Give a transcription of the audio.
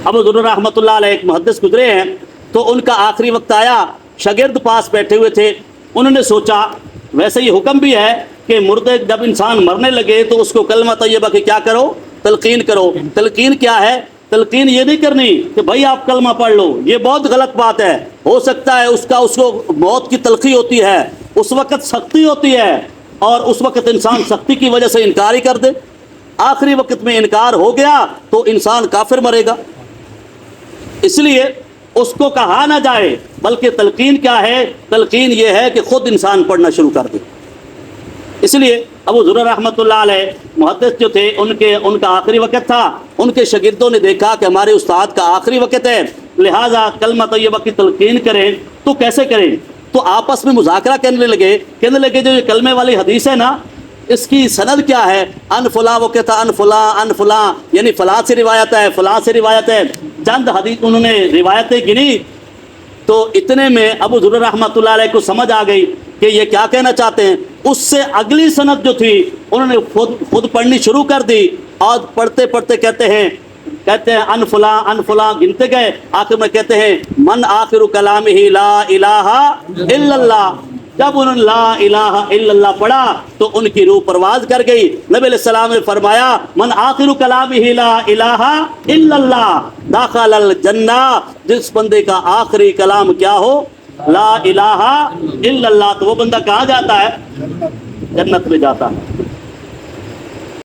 ابو ذر رحمۃ اللہ علیہ ایک محدث گزرے ہیں، تو ان کا آخری وقت آیا، شاگرد پاس بیٹھے ہوئے تھے، انہوں نے سوچا ویسے یہ حکم بھی ہے کہ مردے جب انسان مرنے لگے تو اس کو کلمہ طیبہ کی کیا کرو، تلقین کرو۔ تلقین کیا ہے؟ تلقین یہ نہیں کرنی کہ بھائی آپ کلمہ پڑھ لو، یہ بہت غلط بات ہے۔ ہو سکتا ہے اس کو موت کی تلخی ہوتی ہے، اس وقت سختی ہوتی ہے، اور اس وقت انسان سختی کی وجہ سے انکار ہی کر دے، آخری وقت میں انکار ہو گیا تو انسان کافر مرے گا۔ اس لیے اس کو کہا نہ جائے، بلکہ تلقین کیا ہے؟ تلقین یہ ہے کہ خود انسان پڑھنا شروع کر دے۔ اس لیے ابو ذر رحمۃ اللہ علیہ محدث جو تھے، ان کا آخری وقت تھا، ان کے شاگردوں نے دیکھا کہ ہمارے استاد کا آخری وقت ہے، لہٰذا کلمہ طیبہ کی تلقین کریں تو کیسے کریں؟ تو آپس میں مذاکرہ کرنے لگے جو یہ کلمے والی حدیث ہے نا، اس کی سند کیا ہے؟ ان فلاں وہ کہتا ان فلاں، یعنی فلاں سے روایت ہے، فلاں سے روایت ہے، چند حدیث انہوں نے روایتیں گنی۔ تو اتنے میں ابو ذر رحمۃ اللہ علیہ کو سمجھ آ گئی کہ یہ کیا کہنا چاہتے ہیں۔ اس سے اگلی سند جو تھی انہوں نے خود پڑھنی شروع کر دی، اور پڑھتے پڑھتے کہتے ہیں ان فلاں گنتے گئے، آخر میں کہتے ہیں من آخر کلامہ لا الہ الا اللہ۔ جب انہوں نے لا الہ الا اللہ پڑھا تو ان کی روح پرواز کر گئی۔ نبی علیہ السلام نے فرمایا من آخر کلامہ لا الہ الا اللہ داخل الجنہ، جس بندے کا آخری کلام کیا ہو؟ لا الہ الا اللہ، تو وہ بندہ کہاں جاتا ہے؟ جنت میں جاتا ہے۔